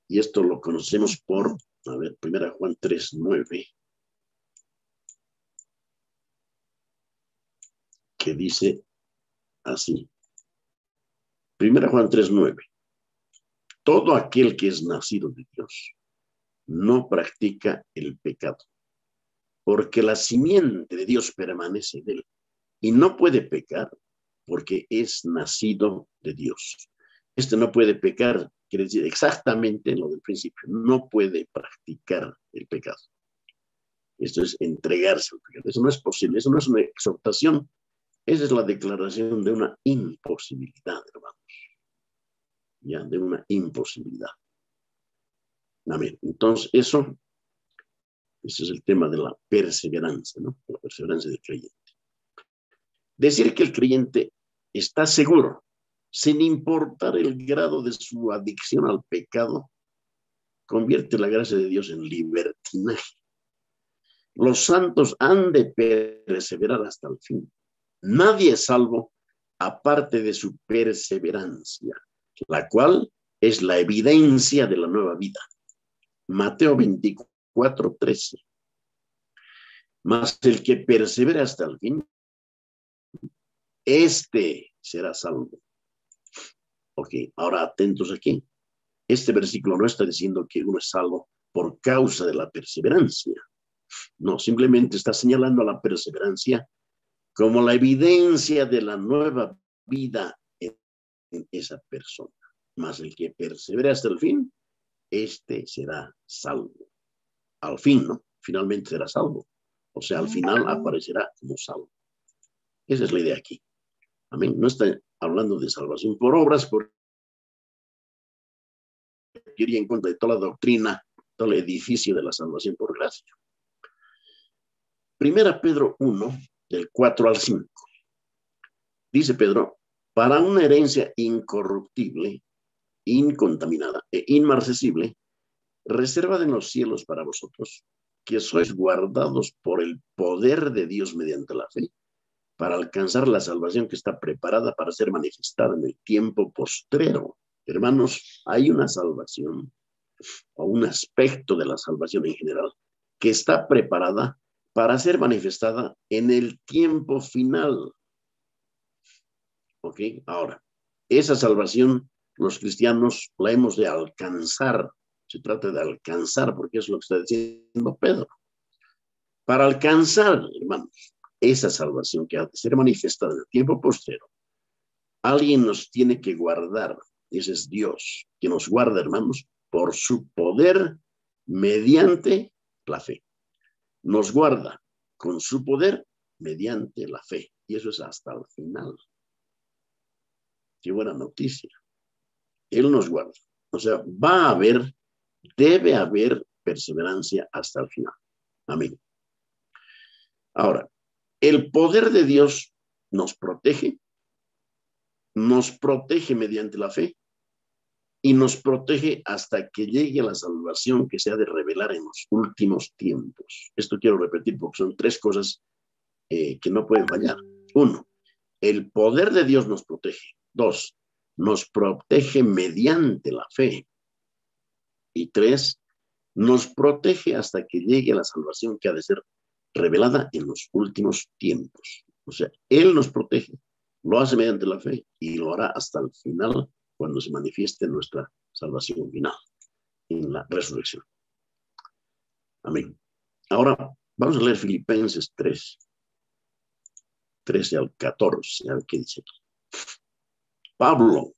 Y esto lo conocemos por, a ver, 1 Juan 3:9, que dice así. 1 Juan 3:9. Todo aquel que es nacido de Dios no practica el pecado, porque la simiente de Dios permanece en él y no puede pecar porque es nacido de Dios. Este no puede pecar, quiere decir exactamente lo del principio, no puede practicar el pecado. Esto es entregarse al pecado. Eso no es posible, eso no es una exhortación, esa es la declaración de una imposibilidad, hermanos. Ya, de una imposibilidad. Amén. Entonces, ese es el tema de la perseverancia, ¿no? La perseverancia del creyente. Decir que el creyente está seguro, sin importar el grado de su adicción al pecado, convierte la gracia de Dios en libertinaje. Los santos han de perseverar hasta el fin. Nadie es salvo aparte de su perseverancia, la cual es la evidencia de la nueva vida. Mateo 24:13. Mas el que persevera hasta el fin, este será salvo. Ok, ahora atentos aquí. Este versículo no está diciendo que uno es salvo por causa de la perseverancia. No, simplemente está señalando a la perseverancia como la evidencia de la nueva vida en esa persona. Mas el que persevera hasta el fin, este será salvo. Al fin, ¿no? Finalmente será salvo. O sea, al final aparecerá como salvo. Esa es la idea aquí. Amén. No está hablando de salvación por obras, porque iría en contra de toda la doctrina, todo el edificio de la salvación por gracia. 1 Pedro 1, del 4 al 5. Dice Pedro, para una herencia incorruptible, incontaminada e inmarcesible, reservada en los cielos para vosotros, que sois guardados por el poder de Dios mediante la fe, para alcanzar la salvación que está preparada para ser manifestada en el tiempo postrero. Hermanos, hay una salvación, o un aspecto de la salvación en general, que está preparada para ser manifestada en el tiempo final. ¿Ok? Ahora, esa salvación los cristianos la hemos de alcanzar. Se trata de alcanzar, porque es lo que está diciendo Pedro. Para alcanzar, hermanos, esa salvación que ha de ser manifestada en el tiempo postero, alguien nos tiene que guardar. Ese es Dios, que nos guarda, hermanos, por su poder mediante la fe. Nos guarda con su poder mediante la fe. Y eso es hasta el final. Qué buena noticia. Él nos guarda. O sea, debe haber perseverancia hasta el final. Amén. Ahora, el poder de Dios nos protege mediante la fe y nos protege hasta que llegue la salvación que se ha de revelar en los últimos tiempos. Esto quiero repetir porque son tres cosas que no pueden fallar. 1, el poder de Dios nos protege. 2, nos protege mediante la fe. Y 3, nos protege hasta que llegue la salvación que ha de ser revelada en los últimos tiempos. O sea, Él nos protege, lo hace mediante la fe y lo hará hasta el final cuando se manifieste nuestra salvación final en la resurrección. Amén. Ahora vamos a leer Filipenses 3, 13 al 14, a ver qué dice aquí. Pablo,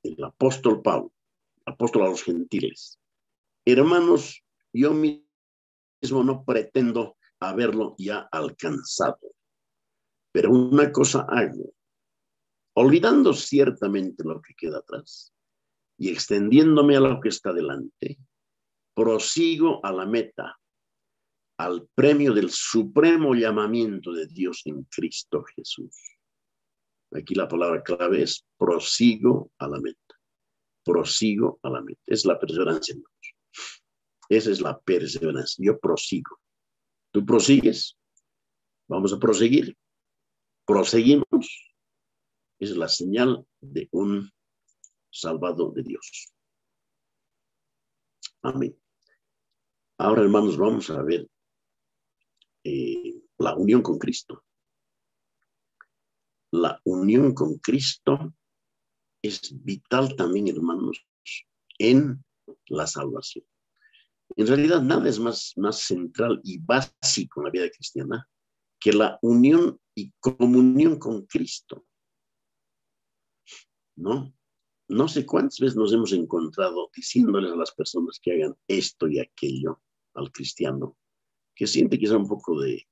el apóstol Pablo, apóstol a los gentiles. Hermanos, yo mismo no pretendo haberlo ya alcanzado, pero una cosa hago, olvidando ciertamente lo que queda atrás y extendiéndome a lo que está delante, prosigo a la meta, al premio del supremo llamamiento de Dios en Cristo Jesús. Aquí la palabra clave es prosigo a la meta. Prosigo a la meta. Es la perseverancia, hermanos. Esa es la perseverancia. Yo prosigo. ¿Tú prosigues? Vamos a proseguir. Proseguimos. Es la señal de un salvado de Dios. Amén. Ahora, hermanos, vamos a ver la unión con Cristo. La unión con Cristo es vital también, hermanos, en la salvación. En realidad, nada es más central y básico en la vida cristiana que la unión y comunión con Cristo. No sé cuántas veces nos hemos encontrado diciéndoles a las personas que hagan esto y aquello al cristiano, que siente quizá un poco de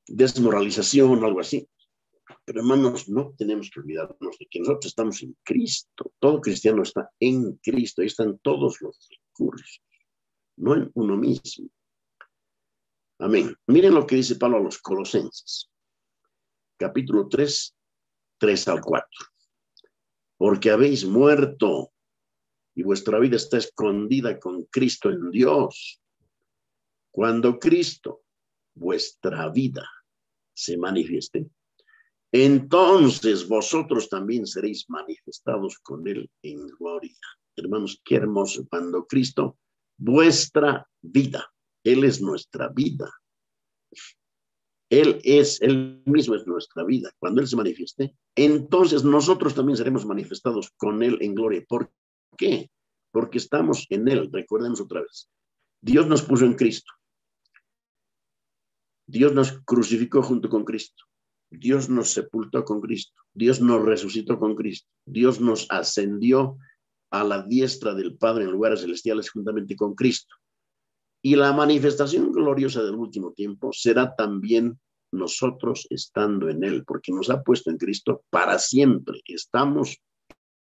desmoralización o algo así. Pero hermanos, no tenemos que olvidarnos de que nosotros estamos en Cristo. Todo cristiano está en Cristo. Ahí están todos los recursos, no en uno mismo. Amén. Miren lo que dice Pablo a los Colosenses. Capítulo 3, 3 al 4. Porque habéis muerto y vuestra vida está escondida con Cristo en Dios. Cuando Cristo, vuestra vida, se manifieste, entonces vosotros también seréis manifestados con Él en gloria. Hermanos, qué hermoso. Cuando Cristo, vuestra vida, Él es nuestra vida. Él mismo es nuestra vida. Cuando Él se manifieste, entonces nosotros también seremos manifestados con Él en gloria. ¿Por qué? Porque estamos en Él. Recordemos otra vez. Dios nos puso en Cristo. Dios nos crucificó junto con Cristo. Dios nos sepultó con Cristo. Dios nos resucitó con Cristo. Dios nos ascendió a la diestra del Padre en lugares celestiales juntamente con Cristo. Y la manifestación gloriosa del último tiempo será también nosotros estando en Él, porque nos ha puesto en Cristo para siempre. Estamos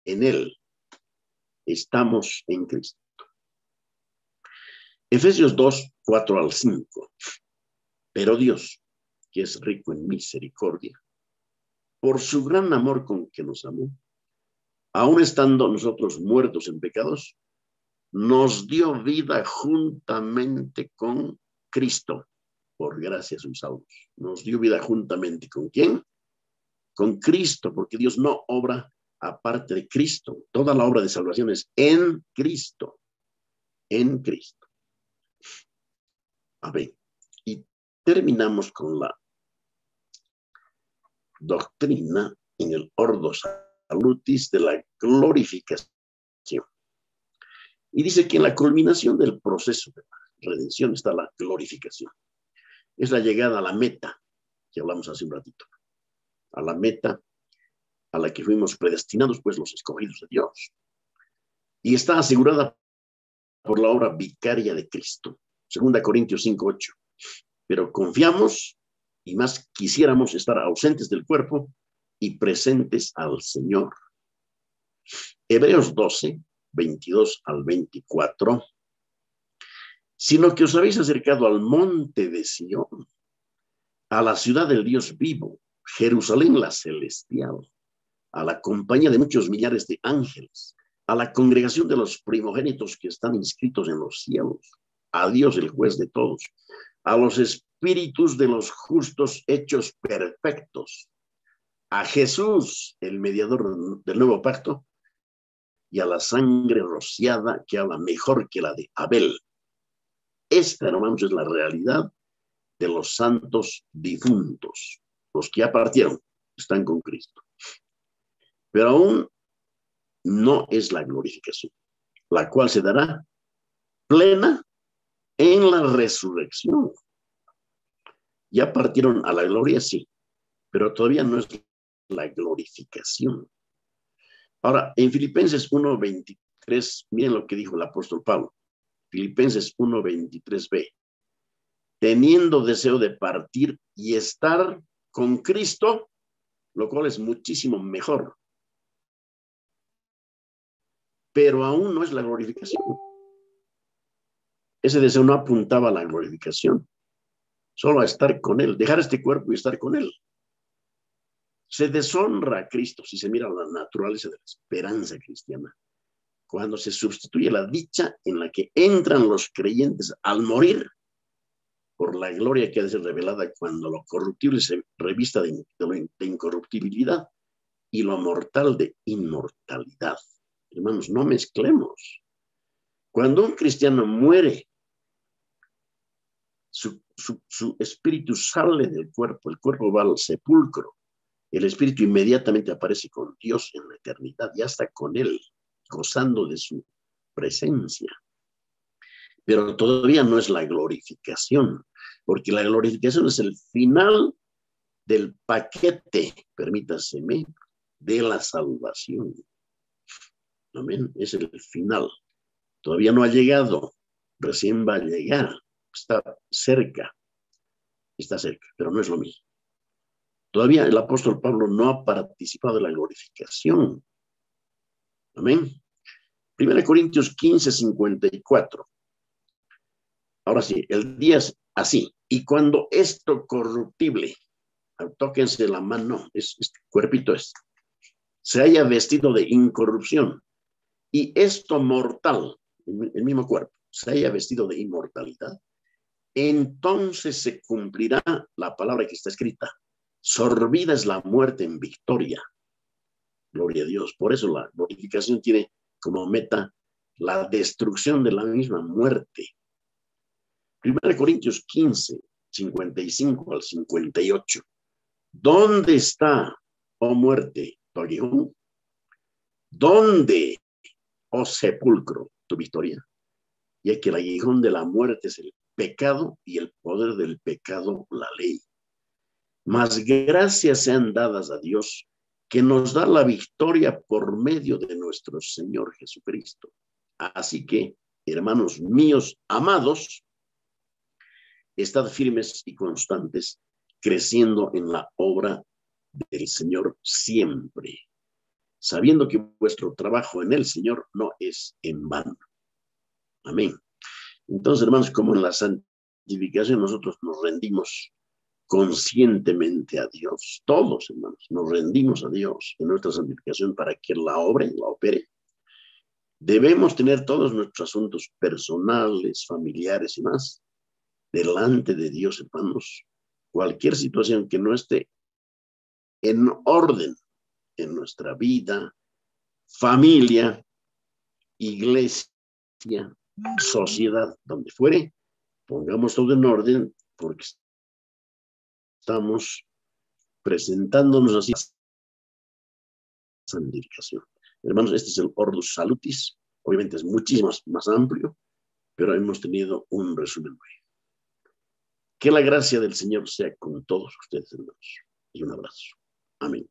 en Él. Estamos en Cristo. Efesios 2, 4 al 5. Pero Dios, que es rico en misericordia, por su gran amor con que nos amó, aun estando nosotros muertos en pecados, nos dio vida juntamente con Cristo. Por gracia sois salvos. Nos dio vida juntamente ¿con quién? Con Cristo, porque Dios no obra aparte de Cristo. Toda la obra de salvación es en Cristo. En Cristo. Amén. Y terminamos con la doctrina en el Ordo Salutis de la glorificación. Y dice que en la culminación del proceso de la redención está la glorificación. Es la llegada a la meta. que hablamos hace un ratito, a la meta a la que fuimos predestinados, pues los escogidos de Dios. Y está asegurada por la obra vicaria de Cristo. 2 Corintios 5:8. Pero confiamos y más quisiéramos estar ausentes del cuerpo y presentes al Señor. Hebreos 12, 22 al 24. Sino que os habéis acercado al monte de Sión, a la ciudad del Dios vivo, Jerusalén la celestial, a la compañía de muchos millares de ángeles, a la congregación de los primogénitos que están inscritos en los cielos, a Dios el juez de todos, a los espíritus de los justos hechos perfectos, a Jesús, el mediador del nuevo pacto, y a la sangre rociada que habla mejor que la de Abel. Esta, hermanos, es la realidad de los santos difuntos, los que ya partieron, están con Cristo. Pero aún no es la glorificación, la cual se dará plena en la resurrección. Ya partieron a la gloria, sí, pero todavía no es la glorificación. Ahora, en Filipenses 1:23, miren lo que dijo el apóstol Pablo. Filipenses 1:23b. Teniendo deseo de partir y estar con Cristo, lo cual es muchísimo mejor. Pero aún no es la glorificación. Ese deseo no apuntaba a la glorificación, solo a estar con Él, dejar este cuerpo y estar con Él. Se deshonra a Cristo si se mira la naturaleza de la esperanza cristiana, cuando se sustituye la dicha en la que entran los creyentes al morir por la gloria que ha de ser revelada cuando lo corruptible se revista de incorruptibilidad y lo mortal de inmortalidad. Hermanos, no mezclemos. Cuando un cristiano muere, su espíritu sale del cuerpo, el cuerpo va al sepulcro, el espíritu inmediatamente aparece con Dios en la eternidad, ya está con Él, gozando de su presencia. Pero todavía no es la glorificación, porque la glorificación es el final del paquete, permítaseme, de la salvación. Amén, es el final. Todavía no ha llegado, recién va a llegar, está cerca, pero no es lo mismo. Todavía el apóstol Pablo no ha participado de la glorificación. Amén. 1 Corintios 15:54. Ahora sí, el día es así. Y cuando esto corruptible, tóquense la mano, este cuerpito se haya vestido de incorrupción, y esto mortal, el mismo cuerpo, se haya vestido de inmortalidad, entonces se cumplirá la palabra que está escrita. Sorbida es la muerte en victoria. Gloria a Dios. Por eso la glorificación tiene como meta la destrucción de la misma muerte. 1 Corintios 15:55 al 58. ¿Dónde está, oh muerte, tu aguijón? ¿Dónde, oh sepulcro, tu victoria? Y es que el aguijón de la muerte es el pecado y el poder del pecado la ley. Mas gracias sean dadas a Dios que nos da la victoria por medio de nuestro Señor Jesucristo. Así que, hermanos míos amados, estad firmes y constantes, creciendo en la obra del Señor siempre, sabiendo que vuestro trabajo en el Señor no es en vano. Amén. Entonces, hermanos, como en la santificación nosotros nos rendimos conscientemente a Dios, todos, hermanos, nos rendimos a Dios en nuestra santificación para que la obre, la opere. Debemos tener todos nuestros asuntos personales, familiares y más delante de Dios, hermanos. Cualquier situación que no esté en orden en nuestra vida, familia, iglesia, sociedad, donde fuere, pongamos todo en orden porque estamos presentándonos así a la santificación. Hermanos, este es el Ordo Salutis. Obviamente es muchísimo más amplio, pero hemos tenido un resumen. Que la gracia del Señor sea con todos ustedes, hermanos. Y un abrazo. Amén.